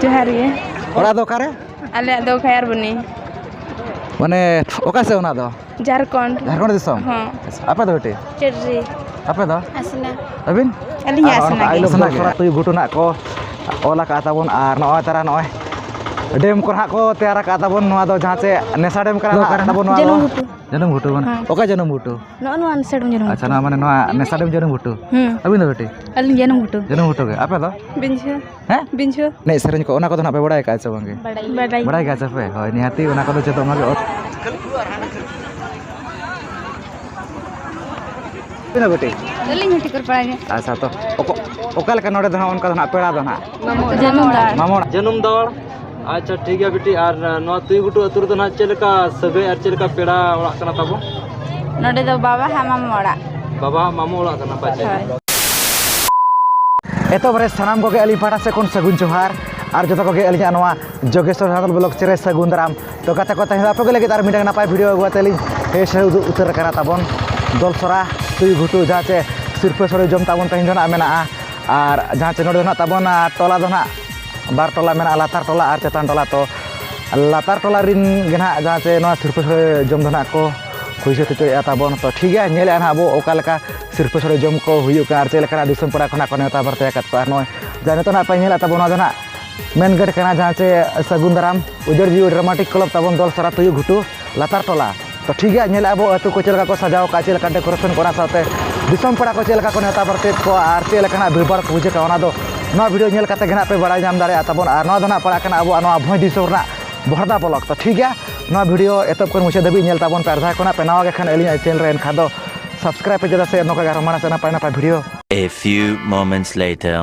जोहार गे ओड़ा दो कारे आले दो खैर बनी माने ओका से ओना दो झारखंड झारखंड दिसम हां आपे दो बेटे चेरी आपे दो असना अबिन अलिया असना आई लोग थोड़ा तो घुटना को ओला का ताबन आर नय तारा नय डेम को को तैयार का ताबन नवा दो जहां से नेसा डेम करा ताबन नवा जनम घुटू बन ओका जनम घुटू नो नो नेसा डेम जनम अच्छा ना माने नवा नेसा डेम जनम घुटू अबिन दो बेटे अलिन जनम घुटू के आपे दो बिंझो हैं बिंझो नै सरन को ओना को ना पे बड़ाय का से बंगे बड़ाय का से पे होय निहाती ओना को चेतो मागे ना बेटे अलिन हटी कर पड़ागे अच्छा तो ओका लेका नोडे दना उनका दना पेड़ा दना मामो जन्म दौड़ अच्छा ठीक है बेटी और नवा तुई गुटू अतुर दना चेलका सगै और चेलका पेड़ा ओड़ा कना ताबो नोडे दो बाबा हा मामो ओड़ा बाबा मामो ओड़ा कना पाचे एतो बरे सनाम को के अली पाटा से कोन सगुन जोहार और जो को के अली नवा जोगेश्वर हागल ब्लॉग चेरे सगुन दाराम तो कथा कथा आपे के लगे तार मिटा नापाय वीडियो अगुआतेली हे से उतर करा ताबन दलसरा तुई घुटू जाचे सिरपेश्वर जम ताबन तहिन दना मेना और जहां चे नोडे ना ताबन टोला दना बार टोला मेना लातार टोला और चेतान टोला तो लातार टोला रिन गेना जहां चे नवा सिरपेश्वर जम दना को खुशी तो ताबन तो ठीक है नेले ना अब ओका लेका सिरपेश्वर जम को हुयु का और चेलका दिसम पड़ा खना को नेता बरते कत पार नय जाने तो ना पे नेला ताबन दना मेन गेट कना जहां चे सगुन दाराम उजर जीव ड्रामाटिक क्लब ताबन दलसरा तुई घुटू लातार टोला तो ठीक है नेले अब अतु को चेलका को सजाव का चेलका डेकोरेशन कोना साथे दिसम पड़ा को चेलका को नेता बरते को और चेलका भीड़भाड़ को बुझे का ना वीडियो नेल काते गना पे बड़ा जाम दारे ताबन और ना दना पड़ा कना अब भोज दिसम ना बहरदा ब्लॉग तो ठीक है ना वीडियो एतब को मुझे दबी नेल ताबन पे आधा कोना पे नवा के खान एली चैनल रे एनखा दो सब्सक्राइब पे जदा से नोका गार माना से ना पाना पा video A few moments later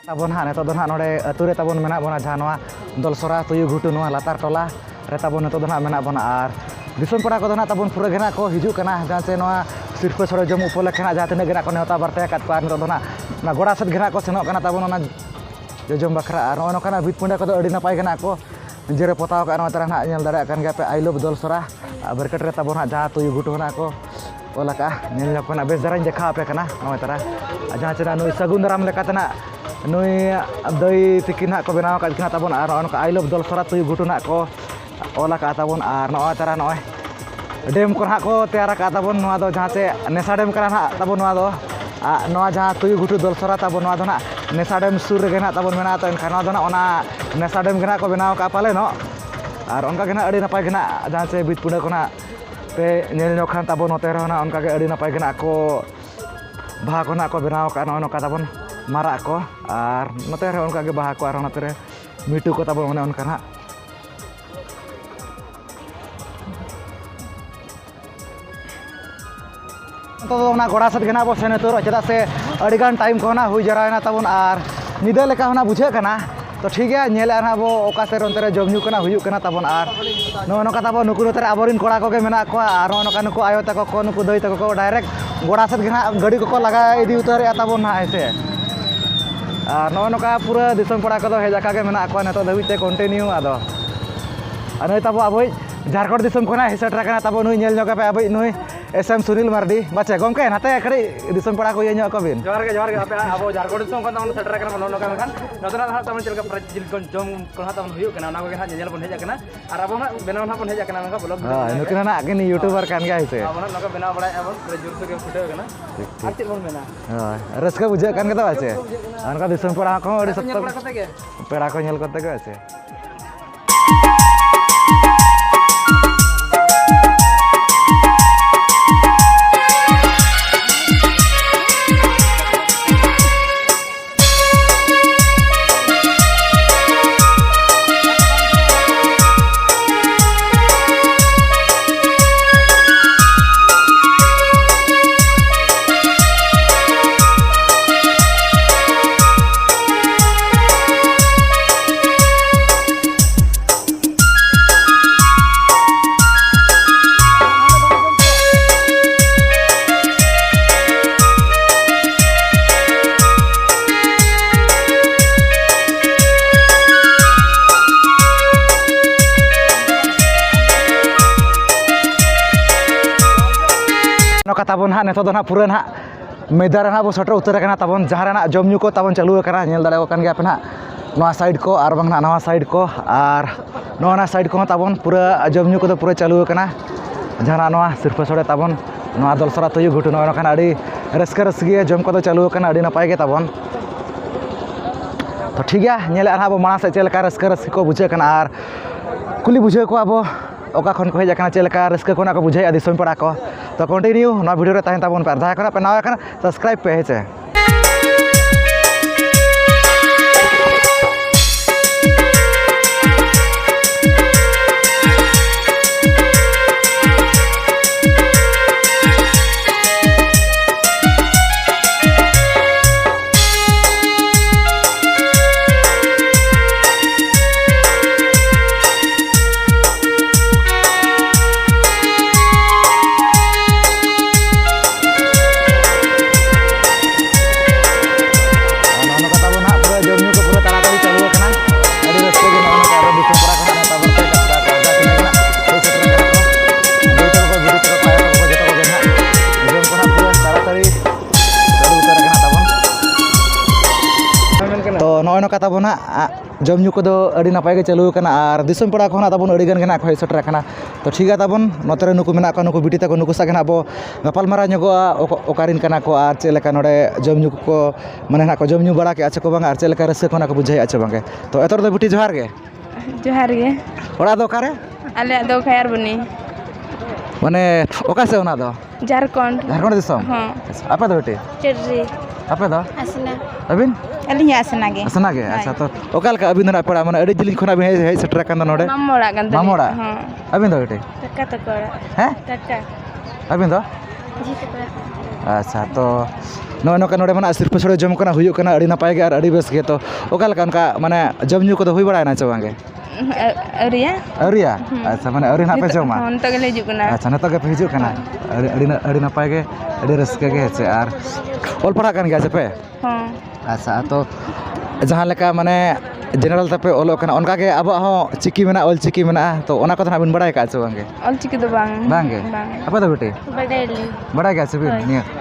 ताबन हाँ नेतो दना नोडे अतुरे ताबन मेना बना जहां नवा दलसरा तुयु घुटू नवा लातार टोला रे ताबन नेतो दना मेना बना और दिसम पड़ा को दना ताबन पुरा गेना को हिजु कना जहां से नवा सिरपेश्वर जम उपले खेना जहां तने गेना को नेता बरते कत पार नेतो दना ना गोड़ा सत गेना को सेनो कना ताबन ना जम बखरा और नो कना बिट पुंडा को अडी नपाय गेना को जेरे पताव का नो तरा ना नेल दाड़ा कन गे पे आई लव दलसरा बरकट रे ताबन जहां तुयु घुटू ना को ओला का नेल को ना बेस दरान देखा पे कना नो तरा जहां चना नुई सगुन दाराम लेका तना नुई दई तिकिन को बनाव का दिखना ताबन और अनका आई लव दलसरा तुई घुटू ना को ओला का ताबन और नय तारा नय डेम को ना को तैयार का ताबन नवा दो जहां से नेसा डेम करा ना ताबन नवा दो नवा जहां तुई घुटू दलसरा ताबन नवा दो ना नेसा डेम सुर रे ना ताबन मेना तो एनखा नवा दो ना ओना नेसा डेम गना को बनाव का पाले नो और उनका गना अड़ी नपाय गना जहां से बीच पुंडा कोना पे नेल नखान ताबन नते रहना उनका के अड़ी नपाय गना को भा को ना को बनाव का नो का ताबन मारा को और नते रे उनका के बाहा को और नते रे मिटू को ताबन ओने उनका ना तो ना गोड़ा सत गेना बो सेने तो चदा से अड़ीगान टाइम को ना हुई जरायना ताबन और निदा लेका होना बुझे कना तो ठीक है नेले ना बो ओका से रंतरे जमजू कना हुयु कना ताबन और नो नो का ताबन नुकु नतरे आबोरिन कोड़ा को के मेना को और नो का नुकु आयो तको को नुकु दई तको को डायरेक्ट गोड़ा सत गेना गाड़ी को लगा इदी उतारे ताबन ना ऐसे ᱟᱨ ᱱᱚᱜᱼᱚᱭ ᱱᱚᱝᱠᱟ ᱯᱩᱨᱟᱹ ᱫᱤᱥᱚᱢ ᱯᱟᱲᱟ ᱠᱚᱫᱚ ᱦᱮᱡ ᱟᱠᱟ ᱜᱮ ᱢᱮᱱᱟᱜ ᱠᱚᱣᱟ ᱱᱤᱛᱚᱜ ᱫᱷᱟᱹᱵᱤᱡ ᱛᱮ ᱠᱚᱱᱴᱤᱱᱤᱭᱩ ᱟᱫᱚ ᱟᱨ ᱱᱩᱭ ᱛᱟᱵᱚ ᱟᱵᱚᱭ ঝাড়খণ্ড দিশম ᱠᱷᱚᱱᱟᱜ ᱦᱮᱡ ᱥᱮᱴᱮᱨ ᱟᱠᱟᱱᱟ ᱛᱟᱵᱚ ᱱᱩᱭ ᱧᱮᱞ ᱧᱚᱜ ᱯᱮ ᱟᱵᱚᱭ ᱱᱩᱭ SM ᱥᱩᱱᱤᱞ ᱢᱟᱨᱰᱤ ᱵᱟᱪᱮ ᱜᱚᱢᱠᱮ ᱱᱟᱛᱮ ᱠᱟᱹᱴᱤᱡ ᱫᱤᱥᱚᱢ ᱯᱟᱲᱟ ᱠᱚ ᱤᱭᱟᱹ ᱧᱚᱜ ᱠᱚ ᱵᱤᱱ ᱡᱚᱦᱟᱨ ᱜᱮ ᱟᱯᱮ ᱟᱵᱚ ᱡᱷᱟᱲᱠᱷᱚᱸᱰ ᱫᱤᱥᱚᱢ ᱠᱷᱚᱱ ᱛᱟᱵᱚᱱ ᱥᱮᱴᱮᱨ ᱟᱠᱟᱱᱟ ᱱᱚᱜᱼᱚ ᱱᱚᱝᱠᱟ ᱢᱮᱱᱠᱷᱟᱱ ᱱᱚᱛᱮᱱᱟᱜ ᱦᱟᱸᱜ ᱛᱟᱵᱚᱱ ᱪᱮᱫ ᱞᱮᱠᱟ ᱡᱤᱞ ᱠᱚ ᱡᱚᱢ ᱠᱚ ᱦᱟᱸᱜ ᱛᱟᱵᱚᱱ ᱦᱩᱭᱩᱜ ᱠᱟᱱᱟ ᱚᱱᱟ ᱠᱚᱜᱮ ᱦᱟᱸᱜ ᱧᱮᱧᱮᱞ ᱵᱚᱱ ᱦᱮᱡ ᱟᱠᱟᱱᱟ ᱟᱨ ᱟᱵᱚ ᱦᱟᱸᱜ ᱵᱮᱱᱟᱣ ᱦᱟᱸᱜ ᱵᱚᱱ ᱦᱮᱡ ᱟᱠᱟना ᱢᱮᱱᱠᱷᱟᱱ ᱵᱞᱚᱜ ᱱᱩᱠᱤᱱ ᱦᱟᱸᱜ ᱟᱹᱠᱤᱱ ᱤᱭᱩᱴᱩᱵᱟᱨ ᱠᱟᱱ ᱜᱮᱭᱟ ᱦᱮᱸᱥᱮ ᱟᱵᱚ ᱦᱟᱸᱜ ᱱᱚᱝᱠᱟ ᱵᱮᱱᱟᱣ ᱵᱟᱲᱟᱭᱮᱫᱼᱟ ᱵᱚᱱ ᱯᱩᱨᱟᱹ ᱡᱳᱨ ᱥᱳᱨ ᱜᱮ ᱯᱷᱩᱴᱟᱹᱣ ᱟᱠᱟᱱᱟ ᱟᱨ ᱪᱮᱫ ᱵᱚᱱ ᱢᱮᱱᱟ ᱦᱳᱭ ᱨᱟᱹᱥᱠᱟᱹ ᱵᱩᱡᱷᱟᱹᱜ ᱠᱟᱱ ᱜᱮᱫᱚ ᱟᱪᱮ ᱚᱱᱠᱟ ᱫᱤᱥᱚᱢ ᱯᱟᱲᱟ ᱠᱚ ᱟᱹᱰᱤ ᱧᱮᱞ ᱵᱟᱲᱟ ᱥᱚᱠᱛᱚ ᱠᱟᱛᱮ ᱜᱮ ᱯᱮᱲᱟ ᱠᱚ ᱧᱮᱞ ᱠᱚᱛᱮ ᱜᱮ ᱟᱪᱮ ᱛᱟᱵᱚᱱ ᱦᱟᱸᱜ ᱱᱤᱛᱚᱜ ᱫᱚ ᱦᱟᱸᱜ ᱯᱩᱨᱟᱹ ᱦᱟᱸᱜ ᱢᱮᱫᱟ ᱨᱮ ᱦᱟᱸᱜ ᱵᱚ ᱥᱮᱴᱮᱨ ᱩᱛᱟᱹᱨ ᱟᱠᱟᱱᱟ ᱛᱟᱵᱚᱱ ᱡᱟᱦᱟᱸ ᱨᱮᱱᱟᱜ ᱡᱚᱢ ᱧᱩ ᱠᱚ ᱛᱟᱵᱚᱱ ᱪᱟᱹᱞᱩ ᱟᱠᱟᱱᱟ ᱧᱮᱞ ᱫᱟᱲᱮᱭᱟᱜ ᱠᱟᱱ ᱜᱮᱭᱟ ᱯᱮ ᱦᱟᱸᱜ ᱱᱚᱣᱟ ᱥᱟᱭᱤᱰ ko ᱟᱨ ᱵᱟᱝ ᱱᱟᱣᱟ ᱥᱟᱭᱤᱰ ko ᱟᱨ ᱱᱚᱣᱟ ᱥᱟᱭᱤᱰ ᱠᱚᱦᱚᱸ ᱛᱟᱵᱚᱱ ᱯᱩᱨᱟᱹ ᱡᱚᱢ ᱧᱩ ᱠᱚᱫᱚ ᱯᱩᱨᱟᱹ ᱪᱟᱹᱞᱩ ᱟᱠᱟᱱᱟ ᱡᱟᱦᱟᱱᱟᱜ ᱱᱚᱣᱟ ᱥᱤᱨᱯᱟᱹ ᱥᱚᱲᱮ ᱛᱟᱵᱚᱱ ᱱᱚᱣᱟ ᱫᱚᱞᱥᱚᱨᱟ ᱛᱩᱭᱩ ᱜᱷᱩᱴᱩ ᱱᱚᱜᱼᱚᱭ ᱱᱚᱝᱠᱟᱱ ᱟᱹᱰᱤ ᱨᱟᱹᱥᱠᱟᱹ ᱡᱚᱢ ᱠᱚᱫᱚ ᱪᱟᱹᱞᱩ ᱟᱠᱟᱱᱟ ᱟᱹᱰᱤ ᱱᱟᱯᱟᱭ ᱜᱮ ᱛᱟᱵᱚᱱ ᱛᱚ ᱴᱷᱤᱠ ᱜᱮᱭᱟ ᱧᱮᱞᱮᱫ ᱦᱟᱸᱜ ᱟᱵᱚ ᱢᱟᱲᱟᱝ ᱥᱮᱫ ᱪᱮᱫ ᱞᱮᱠᱟ ᱨᱟᱹᱥᱠᱟᱹ ᱠᱚ ᱵᱩᱡᱷᱟᱹᱜ ᱠᱟᱱᱟ ᱟᱨ ᱠᱩᱞᱤ ᱵᱩᱡᱷᱟᱹᱣ ᱠᱚᱣᱟ ᱟᱵᱚ ᱚᱠᱟ ᱠᱷᱚᱱ ᱠᱚ ᱦᱮᱡ ᱟᱠᱟᱱᱟ ᱪᱮᱫ ᱞᱮᱠᱟ ᱨᱟᱹᱥᱠᱟᱹ ᱠᱷᱚᱱᱟᱜ ᱠᱚ ᱵᱩᱡᱷᱟᱹᱣᱮᱫᱼᱟ ᱫᱤᱥᱚᱢ ᱯᱟᱲᱟ ᱠᱚ ᱛᱚ ᱠᱚᱱᱴᱤᱱᱤᱭᱩ ᱱᱚᱣᱟ ᱵᱷᱤᱰᱤᱭᱳ ᱨᱮ ᱛᱟᱦᱮᱱ ᱛᱟᱵᱚᱱ ᱯᱮ ᱟᱨ ᱡᱟᱦᱟᱸᱭ ᱠᱷᱚᱱᱟᱜ ᱯᱮ ᱱᱟᱣᱟ ᱟᱠᱟᱱᱟ ᱥᱟᱵᱥᱠᱨᱟᱭᱤᱵ ᱯᱮ ᱦᱮᱸ ᱪᱮ ᱱᱚᱜᱼᱚᱭ ᱱᱚᱝᱠᱟ ᱛᱟᱵᱚᱱ ᱦᱟᱸᱜ ᱡᱚᱢ ᱧᱩ ᱠᱚᱫᱚ ᱟᱹᱰᱤ ᱱᱟᱯᱟᱭ ᱜᱮ ᱪᱟᱹᱞᱩ ᱟᱠᱟᱱᱟ ᱟᱨ ᱫᱤᱥᱚᱢ ᱯᱟᱲᱟ ᱠᱷᱚᱱᱟᱜ ᱛᱟᱵᱚᱱ ᱟᱹᱰᱤ ᱜᱟᱱ ᱜᱮ ᱱᱟᱜ ᱠᱚ ᱦᱮᱡ ᱥᱮᱴᱮᱨ ᱟᱠᱟᱱᱟ ᱛᱚ ᱴᱷᱤᱠ ᱜᱮᱭᱟ ᱛᱟᱵᱚᱱ ᱱᱚᱛᱮ ᱨᱮ ᱱᱩᱠᱩ ᱢᱮᱱᱟᱜ ᱠᱚᱣᱟ ᱱᱩᱠᱩ ᱵᱤᱴᱤ ᱛᱟᱠᱚ ᱱᱩᱠᱩ ᱥᱟᱜ ᱜᱮ ᱱᱟᱜ ᱟᱵᱚ ᱜᱟᱯᱟᱞᱢᱟᱨᱟᱣ ᱧᱚᱜᱚᱜᱼᱟ ᱚᱠᱟᱨᱮᱱ ᱠᱟᱱᱟ ᱠᱚ ᱟᱨ ᱪᱮᱫ ᱞᱮᱠᱟ ᱱᱚᱰᱮ ᱡᱚᱢ ᱧᱩ ᱠᱚ ᱢᱟᱱᱮ ᱱᱟᱜ ᱠᱚ ᱡᱚᱢ ᱧᱩ ᱵᱟᱲᱟ ᱠᱮᱜᱼᱟ ᱪᱮ ᱠᱚ ᱵᱟᱝᱟ ᱟᱨ ᱪᱮᱫ ᱞᱮᱠᱟ ᱨᱟᱹᱥᱠᱟᱹ ᱠᱷᱚᱱᱟᱜ ᱠᱚ ᱵᱩᱡᱷᱟᱹᱣᱮᱜᱼᱟ ᱪᱮ ᱵᱟᱝᱜᱮ ᱛᱚ ᱮᱛᱚ ᱫᱚ ᱵᱤᱴᱤ ᱡᱚᱦᱟᱨ ᱜᱮ ᱡᱚᱦᱟᱨ ᱜᱮ ᱚᱲᱟᱜ ᱫᱚ ᱚᱠᱟᱨᱮ ᱟᱞᱮᱭᱟᱜ ᱫᱚ ᱠᱷᱟᱭᱟᱨᱵᱚᱱᱤ ᱢᱟᱱᱮ ᱚᱠᱟ ᱥᱮᱫ ᱚᱱᱟ ᱫᱚ ঝাড়খণ্ড ᱫᱤᱥᱚᱢ ᱟᱯᱮ ᱫᱚ ᱵᱤᱴᱤ ᱪᱮᱰᱨᱤ ᱟᱯᱮ ᱫᱚ ᱟᱥᱱᱟ ᱟᱹᱵᱤᱱ ᱟᱹᱞᱤᱧ ᱟᱥᱱᱟ ᱜᱮ ᱟᱥᱱᱟ ᱜᱮ ᱟᱪᱪᱷᱟ ᱛᱚ ᱚᱠᱟ ᱞᱮᱠᱟ ᱟᱹᱵᱤᱱ ᱫᱚ ᱱᱟᱜ ᱯᱮᱲᱟ ᱢᱟᱱᱮ ᱟᱹᱰᱤ ᱡᱤᱞᱤᱧ ᱠᱷᱚᱱᱟᱜ ᱵᱤᱱ ᱦᱮᱡ ᱥᱮᱴᱮᱨ ᱟᱠᱟᱱ ᱫᱚ ᱱᱚᱰᱮ ᱢᱟᱢᱚ ᱚᱲᱟᱜ ᱠᱟᱱ ᱢᱟᱢᱚ ᱚᱲᱟᱜ ᱦᱚᱸ ᱟᱹᱵᱤᱱ ᱫᱚ ᱵᱤᱴᱤ ᱠᱟᱠᱟ ᱛᱟᱠᱚ ᱚᱲᱟᱜ ᱦᱮᱸ ᱠᱟᱠᱟ ᱟᱹᱵᱤᱱ ᱫᱚ ᱡᱷᱤ ᱛᱟᱠᱚ ᱚᱲᱟᱜ ᱟᱪᱪᱷᱟ ᱛᱚ ᱱᱚᱜᱼᱚᱭ ᱱᱚᱝᱠᱟ ᱱᱚᱰᱮ ᱢᱟᱱᱟᱜ ᱥᱤᱨᱯᱟᱹ ᱥᱚᱲᱮ ᱡᱚᱢ ᱠᱟᱱᱟ ᱦᱩᱭᱩᱜ ᱠᱟᱱᱟ ᱟᱹᱰᱤ ᱱᱟᱯᱟᱭ ᱜᱮ ᱟᱨ ᱟᱹᱰᱤ ᱵᱮᱥ ᱜᱮ ᱛᱚ ᱚᱠᱟ ᱞᱮᱠᱟ ᱚᱱᱠᱟ ᱢᱟᱱᱮ ᱡᱚᱢ ᱧᱩ ᱠᱚᱫᱚ ᱦᱩᱭ ᱵᱟᱲᱟᱭᱮᱱᱟ ᱪᱮ ᱵᱟᱝᱜᱮ ᱟᱹᱣᱨᱤᱭᱟ ᱟᱹᱣᱨᱤᱭᱟ ᱟᱪᱪᱷᱟ ᱢᱟᱱᱮ ᱟᱹᱣᱨᱤ ᱱᱟᱜ ᱯᱮ ᱡᱚᱢᱟ ᱱᱤᱛᱚᱜ ᱜᱮᱞᱮ ᱦᱤᱡᱩᱜ ᱠᱟᱱᱟ ᱟᱪᱪᱷᱟ ᱱᱤᱛᱚᱜ ᱜᱮᱯᱮ ᱦᱤᱡᱩᱜ ᱠᱟᱱᱟ ᱟᱹᱰᱤ ᱱᱟᱯᱟᱭ ᱜᱮ ᱟᱹᱰᱤ ᱨᱟᱹᱥᱠᱟᱹ ᱜᱮ ᱦᱮᱸ ᱪᱮ ᱟᱨ ᱚᱞ ᱯᱟᱲᱦᱟᱜ ᱠᱟᱱ ᱜᱮᱭᱟ ᱪᱮ ᱯᱮ ᱦᱚᱸ ᱟᱪᱪᱷᱟ ᱛᱚ ᱡᱟᱦᱟᱸ ᱞᱮᱠᱟ ᱢᱟᱱᱮ ᱡᱮᱱᱟᱨᱮᱞ ᱛᱮᱯᱮ ᱚᱞᱚᱜ ᱠᱟᱱᱟ ᱚᱱᱠᱟᱜᱮ ᱟᱵᱚᱣᱟᱜ ᱦᱚᱸ ᱪᱤᱠᱤ ᱢᱮᱱᱟᱜᱼᱟ ᱚᱞ ᱪᱤᱠᱤ ᱢᱮᱱᱟᱜᱼᱟ ᱛᱚ ᱚᱱᱟ ᱠᱚᱫᱚ ᱱᱟᱜ ᱵᱤᱱ ᱵᱟᱲᱟᱭ ᱠᱟᱜᱼᱟ ᱪᱮ ᱵᱟᱝᱜᱮ ᱚᱞᱪᱤᱠᱤ ᱫᱚ ᱵᱟᱝ ᱵᱟᱝᱜᱮ ᱟᱯᱮ ᱫᱚ ᱵᱤᱴᱤ ᱵᱟᱰᱟᱭᱟᱞᱤᱧ ᱵᱟᱲᱟᱭ ᱜᱮᱭᱟ ᱥᱮ ᱵᱤᱱ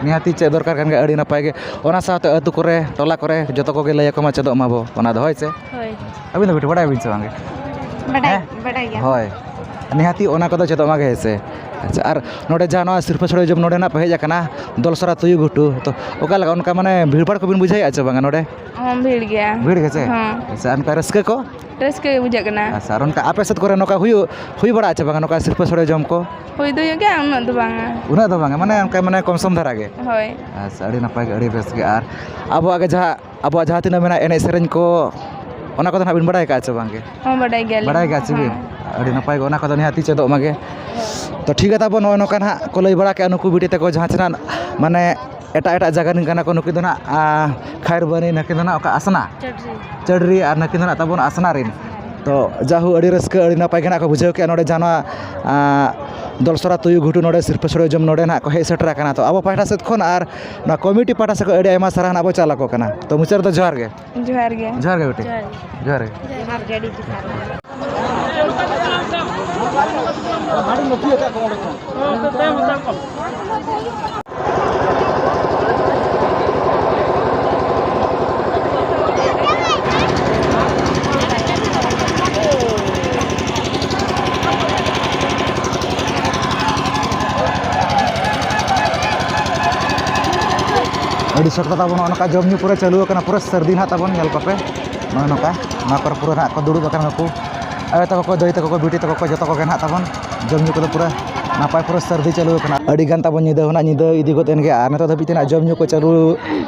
ᱱᱤᱦᱟᱹᱛᱤ ᱪᱮᱫ ᱫᱚᱨᱠᱟর ᱠᱟᱱ ᱜᱮᱭᱟ ᱟᱹᱰᱤ ᱱᱟᱯᱟᱭ ᱜᱮ ᱚᱱᱟ ᱥᱟᱶᱛᱮ ᱟᱹᱛᱩ ᱠᱚᱨᱮ ᱴᱚᱞᱟ ᱠᱚᱨᱮ ᱡᱚᱛᱚ ᱠᱚᱜᱮ ᱞᱟᱹᱭ ᱟᱠᱚ ᱢᱟ ᱪᱮᱫᱚᱜ ᱢᱟᱵᱚ ᱚᱱᱟ ᱫᱚ ᱦᱳᱭ ᱥᱮ ᱦᱳᱭ ᱟᱹᱵᱤᱱ ᱫᱚ ᱵᱤᱴᱤ ᱵᱟᱲᱟᱭᱟᱵᱤᱱ ᱥᱮ ᱵᱟᱝᱜᱮ ᱵᱟᱰᱟᱭ ᱜᱮᱭᱟ ᱦᱳᱭ ᱱᱤᱦᱟᱹᱛᱤ ᱚᱱᱟ ᱠᱚᱫᱚ ᱪᱮᱫᱚᱜ ᱢᱟᱜᱮ ᱦᱮᱸ ᱥᱮ ᱟᱪᱪᱷᱟ ᱟᱨ ᱱᱚᱰᱮ ᱡᱟᱦᱟᱸ ᱱᱚᱣᱟ ᱥᱤᱨᱯᱟᱹ ᱥᱚᱲᱮ ᱡᱚᱢ ᱱᱚᱰᱮ ᱱᱟᱜ ᱯᱮ ᱦᱮᱡ ᱟᱠᱟᱱᱟ ᱫᱚᱞᱥᱚᱨᱟ ᱛᱩᱭᱩ ᱜᱷᱩᱴᱩ ᱛᱚ ᱚᱠᱟ ᱞᱮᱠᱟ ᱚᱱᱠᱟ ᱢᱟᱱᱮ ᱵᱷᱤᱲᱵᱷᱟᱲ ᱠᱚᱵᱤᱱ ᱵᱩᱡᱷᱟᱹᱣᱮᱜᱼᱟ ᱪᱮ ᱵᱟᱝᱟ ᱱᱚᱰᱮ ᱦᱚᱸ ᱵᱷᱤᱲ ᱜᱮᱭᱟ ᱵᱷᱤᱲ ᱜᱮ ᱪᱮ ᱦᱚᱸ ᱟᱪᱪᱷᱟ ᱚᱱᱠᱟ ᱨᱟᱹᱥᱠᱟᱹ ᱠᱚ ᱨᱟᱹᱥᱠᱟᱹ ᱜᱮ ᱵᱩᱡᱷᱟᱹᱜ ᱠᱟᱱᱟ ᱟᱪᱪᱷᱟ ᱟᱨ ᱚᱱᱠᱟ ᱟᱯᱮ ᱥᱮᱫ ᱠᱚᱨᱮ ᱱᱚᱝᱠᱟ ᱦᱩᱭ ᱵᱟᱲᱟᱜᱼᱟ ᱪᱮ ᱵᱟᱝᱟ ᱱᱚᱝᱠᱟ ᱥᱤᱨᱯᱟᱹ ᱥᱚᱲᱮ ᱡᱚᱢ ko ᱦᱩᱭ ᱫᱚ ᱦᱩᱭᱩᱜ ᱜᱮᱭᱟ ᱩᱱᱟᱹᱜ ᱫᱚ ᱵᱟᱝᱟ ᱩᱱᱟᱹᱜ ᱫᱚ ᱵᱟᱝᱟ ᱢᱟᱱᱮ ᱚᱱᱠᱟ ᱢᱟᱱᱮ ᱠᱚᱢ ᱥᱚᱢ ᱫᱷᱟᱨᱟ ᱜᱮ ᱦᱳᱭ ᱟᱪᱪᱷᱟ ᱟᱹᱰᱤ ᱱᱟᱯᱟᱭ ᱜᱮ ᱟᱹᱰᱤ ᱵᱮᱥ ᱜᱮ ᱟᱨ ᱟᱵᱚᱣᱟᱜ ᱡᱟᱦᱟᱸ ᱛᱤᱱᱟᱹᱜ ᱢᱮᱱᱟᱜᱼᱟ ᱮᱱᱮᱡ ᱥᱮᱨᱮᱧ ko ᱚᱱᱟ ᱠᱚᱫᱚ ᱱᱟᱜ ᱵᱤᱱ ᱵᱟᱲᱟᱭ ᱠᱟᱜᱼᱟ ᱪᱮ ᱵᱟᱝᱜᱮ ᱦᱚᱸ ᱵᱟᱰᱟᱭ ᱜᱮᱭᱟᱞᱤᱧ ᱵᱟᱲᱟᱭ ᱜᱮᱭᱟ ᱪᱮ ᱵᱤᱱ ᱟᱹᱰᱤ ᱱᱟᱯᱟᱭ ᱜᱮ ᱚᱱᱟ ᱠᱚᱫᱚ ᱱᱤᱦᱟᱹᱛᱤ ᱪᱮᱫᱚᱜ ᱢᱟᱜᱮ ᱛᱚ ᱴᱷᱤᱠ ᱜᱮᱭᱟ ᱛᱟᱵᱚ ᱱᱚᱜᱼᱚᱭ ᱱᱚᱝᱠᱟ ᱱᱟᱜ ᱠᱚ ᱞᱟᱹᱭ ᱵᱟᱲᱟ ᱠᱮᱜᱼᱟ ᱱᱩᱠᱩ ᱵᱤᱴᱤ ᱛᱟᱠᱚ ᱡᱟᱦᱟᱸ ᱛᱤᱱᱟᱹᱜ ᱢᱟᱱᱮ ᱮᱴᱟᱜ ᱡᱟᱭᱜᱟ ᱨᱮᱱ ᱠᱟᱱᱟ ᱠᱚ ᱱᱩᱠᱩ ᱫᱚ ᱱᱟᱜ ᱠᱷᱟᱭᱟᱨᱵᱚᱱᱤ ᱱᱩᱠᱤᱱ ᱫᱚ ᱱᱟᱜ ᱚᱠᱟ ᱟᱥᱱᱟ ᱪᱟᱹᱰᱨᱤ ᱟᱨ ᱱᱩᱠᱤᱱ ᱫᱚ ᱱᱟᱜ ᱛᱟᱵᱚᱱ ᱟᱥᱱᱟ ᱨᱮᱱ ᱛᱚ ᱡᱟᱦᱳ ᱟᱹᱰᱤ ᱨᱟᱹᱥᱠᱟᱹ ᱟᱹᱰᱤ ᱱᱟᱯᱟᱭ ᱜᱮ ᱱᱟᱜ ᱠᱚ ᱵᱩᱡᱷᱟᱹᱣ ᱠᱮᱜᱼᱟ ᱱᱚᱰᱮ ᱡᱟᱦᱟᱸ ᱱᱚᱣᱟ दलसरा तुयु घुटू नोडे सिरफा सोड़े जम नोडे ना को हेज सेटर आकना तो अब पाहटा सेत खन आर ना कमिटी पाहटा से अड़ी आयमा सारा नाबो चाला को कना तो मुचार तो जोहार गे जोहार गे बेटी जोहार गे अड़ी सख्त ताबन नका जमनु पूरा चालू करना पूरा सर्दी ना ताबन नेल पापे नका ना पर पूरा ना को दुड़ुब करना को आय तक को दई तक को बिटी तक को जतो को ना ताबन जमनु को पूरा नापाय पूरा सर्दी चालू करना अड़ी गान ताबन निदा होना निदा इदी गोतेन गे आर नतो धबिते ना जमनु को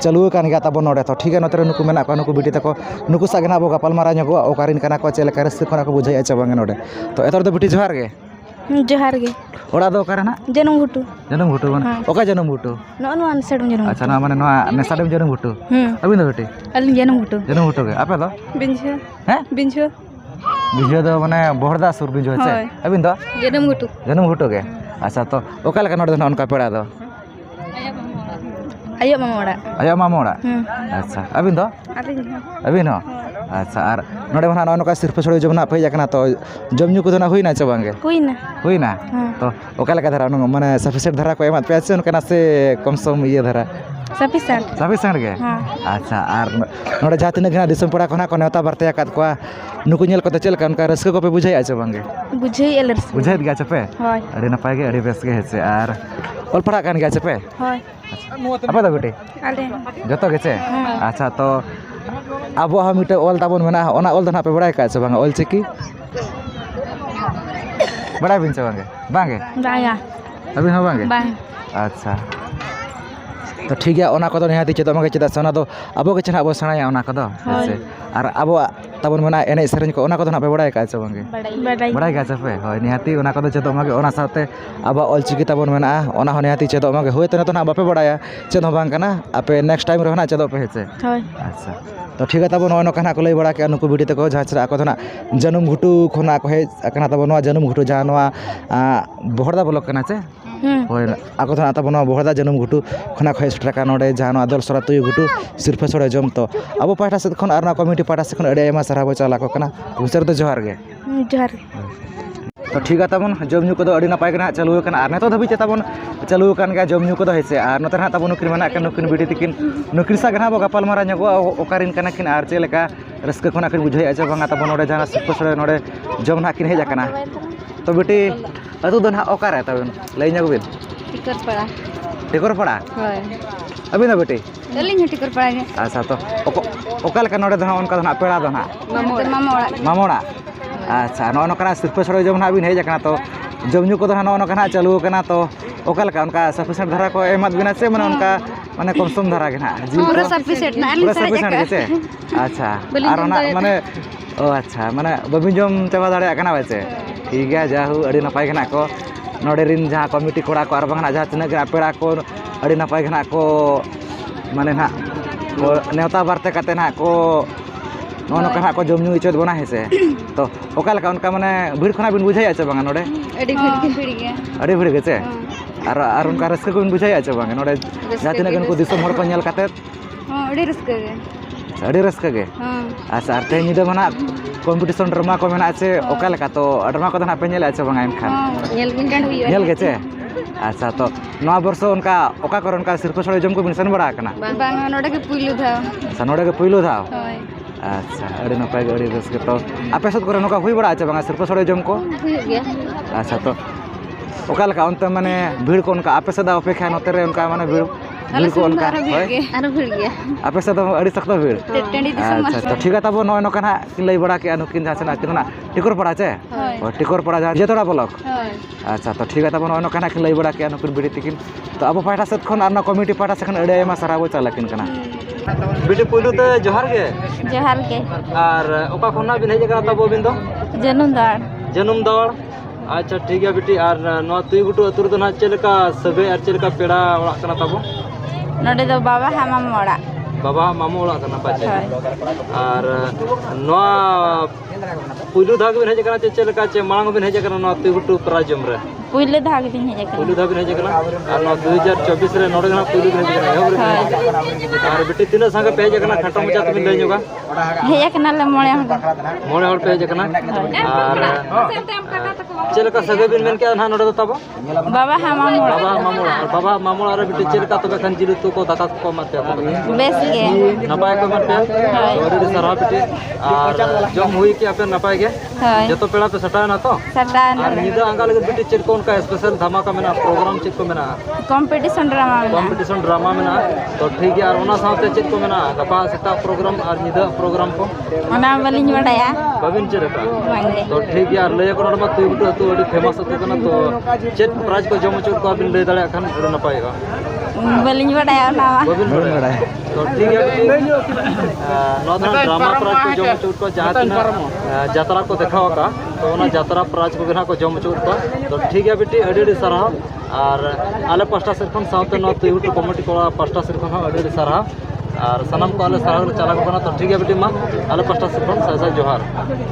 चालू कान गे ताबन नोडे तो ठीक है नतरे नुकु मेना को नुकु बिटी तक नुकु सागना बो गपाल मारा न्यागो ओकारिन काना को चेले करस कोना को बुझाई आचा बांगे नोडे तो एतर दो बिटी जोहार गे जोहार गे ओड़ा दो ओकारे ना जनम घुटू माने ओका जनम घुटू नो नेसाडम जनम अच्छा ना माने नो नेसाडम जनम घुटू अबिन दो बेटी अलिन जनम घुटू गे आपे दो बिंझो हैं बिंझो बिजो दो माने बहरदा सुर बिजो है अबिन दो जनम घुटू गे अच्छा तो ओका लेका नोडे ना उनका पेड़ा दो आयो मामा ओड़ा अच्छा अबिन दो अबिन हो अच्छा आर नोडे माना नोका सिरफा सोड़े जमना पे जाकना तो जमनु को ना हुईना चबांगे हुईना तो ओका लेका धरा माने सफिशिएंट धरा को एमा पे आछन कना से कम सम ये धरा सफिशिएंट गे अच्छा आर नोडे जहाँ तिना गना दिसम पड़ा कोना को नेता बरते आकाद को नुकु नेल को चल का उनका रस्क को पे बुझाई आछे बांगे बुझाई गे पे अड़ी नपाय गे अड़ी बेस गे हेसे आर ऑल पड़ा कान गे पे apa dah bete? Joto gece? Acha to abo ha mite ol tabon mena ona ol dana pe badai ka se bang ol chiki badai bin se bange abin ho bange acha तो ठीक है ओना को निहाती चेदो मगे चेदा सोना दो अबो के चना अबो सणाया ओना को दो आर अबो तबन मना एने सेरेन को ओना को ना पे बड़ाय का से बंगे बड़ाय का से पे होय निहाती ओना को चेदो मगे ओना साथे अबो ऑलचिकी तबन मना ओना हो निहाती चेदो मगे होय तने तो ना बापे बड़ाया चेद हो बांग कना आपे नेक्स्ट टाइम रहना चेदो पे हेचे अच्छा तो ठीक है तबन ओनो कना को लई बड़ा के नुकु बिटी तको झाचरा को ना जन्म घुटू खोना को हे कना तबन जन्म घुटू जानवा बहरदा ब्लॉक कना से होय आको था तबन बहरदा जन्म घुटू खोना को ट्रका नोडे जहां आदल सरा तुयु घुटू सिरफा सोड़े जम तो अब पाटा से खन आरना कमिटी पाटा से खन अड़े एमा साराबो चला को कना उचर तो जोहार गे तो ठीक है तबन जमनु को अड़ी नपाय कना चालू कना आर नेतो धबी तबन चालू कन गा जमनु को हेसे आर नतर हा तबन नुकिन मना नुकिन बिटी तिकिन नुकिन सा गना बो गपाल मारा न्यागो ओकारिन कना किन आर चेलेका रस्क खना किन बुझाई आचे बांगा तबन नोडे जहां सिरफा सोड़े नोडे जम ना किन हेजा कना तो बेटी अतु दन हा ओकारे तबन लई न्यागो बिन टिकर पड़ा अभी ना बेटी टिकर पड़ा अच्छा तो ओकाल का नोडे दना उनका दना पेड़ा दना मामोड़ा अच्छा नो नकना सिरफा सोड़े जम ना बिन हेज कना तो जमनु को दना नो नकना चालू कना तो ओकाल का उनका सफिशिएंट धरा को एमत बिना से माने उनका माने कम सम धरा के ना पूरा सफिशिएंट गेছে अच्छा আর না মানে ও আচ্ছা মানে ববিন জম চাবা দাড়ে কানা বাছে ঠিক আছে যাহু अड़ी नपाय कना को नोडे रिन जहाँ कमिटी कोड़ा को आर बांगना जहाँ तिना पेड़ा को अड़ी नपाय कना को माने ना नेवता बारते काते ना को नो कना को जमनु इचोत बना हेसे तो ओकाल का उनका माने भीड़ खना बिन बुझाई आचे बांगा नोडे अड़ी भीड़ गेছে आर उनका रस्क को बिन बुझाई आचे बांगा नोडे जहाँ तिना गन को दिसम मोर को नेल काते अड़ी रस्क गे अच्छा आर ते निदे मना कॉम्पिटिशन ड्रामा को मेना आचे ओका लेका तो ड्रामा को ना पे नेल आचे बांगा एनखान नेल गेचे अच्छा तो नवा वर्ष उनका ओका कर उनका सिरफा सोड़े जम को बिन सन बड़ा कना बांगा नोडे के पुइलु धाव अच्छा अड़ी नपाय अड़ी रस्क तो आपे सत करे नोका हुई बड़ा आचे बांगा सिरफा सोड़े जम को अच्छा तो ओका लेका उनते माने भीड़ को उनका आपे सदा अपेक्षा नतरे उनका माने भीड़ को उनका आपे से तो अड़ी सख्त भीड़ अच्छा तो ठीक है तब नो नो कना लई बड़ा के अनुकिन जासना किना टिकोर पड़ा छे और टिकोर पड़ा जा जेतोड़ा ब्लॉक अच्छा तो ठीक है तब नो नो कना लई बड़ा के अनुकिन बिडी तिकिन तो अब पाटा से खन आरना कमिटी पाटा से खन अड़ी एमा साराबो चलाकिन कना बिडी पुलु ते जोहार के और ओका खना बिन हेज करा तब बिन दो जन्म दाड़ अच्छा ठीक है बेटी और नो तुई गुटू अतुर दो ना चेलका सबे और चेलका पेड़ा ओड़ा कना तब नोडे दो बाबा मामू ओड़ा कना पाचे और नोआ पुलु धाग बिन हेज कना चेलका चे मांग बिन हेज कना नो तुई गुटू प्राजम रे पुइले धाग दिन हेज के पुलु धाबिन हेज कना और 2024 रे नोडे गना पुलु हेज कना और बेटी तीन संगे पे हेज कना खटो मचा तुम ले जोगा हेज के नाले मोळे मोड़े पे हेज कना और चेलका सगे बिन मेन के ना नोडे तब बाबा हा मामोड़ा बाबा मामोड़ा रे बेटी चेलका तबे खन जिलु तो को दाका को मते बेस गे नपाय को मते और सरा बेटी और जम हुई कि आपे नपाय गे हाय जतो पेड़ा पे सटा ना तो सटान और निदा अंगा लगे बेटी चेल कोन का स्पेशल धमाका मेना प्रोग्राम चेक को मेना कंपटीशन ड्रामा में कंपटीशन ड्रामा मेना तो ठीक है और ओना साथे चेक को मेना गपा सेटा प्रोग्राम और निदा प्रोग्राम को ओना बलिन बडाया कबिन चेरका मांगे तो ठीक है और लय को नडमा तु तो अडी फेमस तो कना तो चेक प्राइज को जम चोर को बिन लय दाले खान न पाएगा बलिन बडाया ना कबिन बड़ा तो ठीक है नोना ड्रामा प्राइज को जम चोर को जहां यात्रा को दिखावा का तो ओना यात्रा प्राइज को बिना को जम चोर को तो ठीक है बेटी अडी सारा और आले पास्टा सिरखन साउथ नो तो यूट्यूब कमेटी को पास्टा सिरखन अडी सारा और सनम को आले सारा चला को तो ठीक है बेटी मा आले पास्टा सिरखन सासा जोहार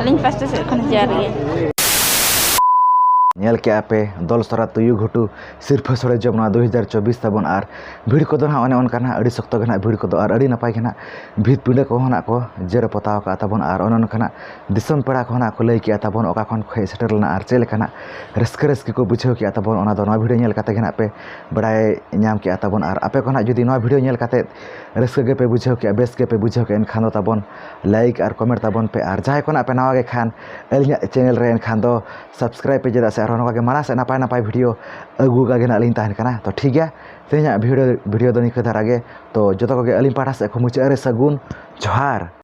अलिन पास्टा से खन जार गे नेल के आपे दल सरा तुयु घुटू सिर्फ सड़े जब 2024 तबन और भीड़ को अने अनका अड़ी शक्त के भीड़ को और अड़ी नपाय के भीत पिंडे को को जेर पताव का तबन और अनका दिसम पेड़ा को लय के तबन ओका खन खै सेटरना और चेलकाना रस्क रस्क को बुझाव के तबन ओना दो वीडियो नेल काते के पे बड़ाय नाम के तबन और आपे को जुदी वीडियो नेल काते रस्क के पे बुझाव के बेस के पे बुझाव के एनखान तबन लाइक और कमेंट तबन पे और जहां को पे नवा के खान अलिया चैनल रे एनखान दो सब्सक्राइब पे जदा से और माड़ा से नपाय नपाय वीडियो अगू का अलिन तहन कना तो ठीक है तेज वीडियो दो निका धारा गे तो जो को अलिन पाठा से मुचाद रे सगुन जोहार।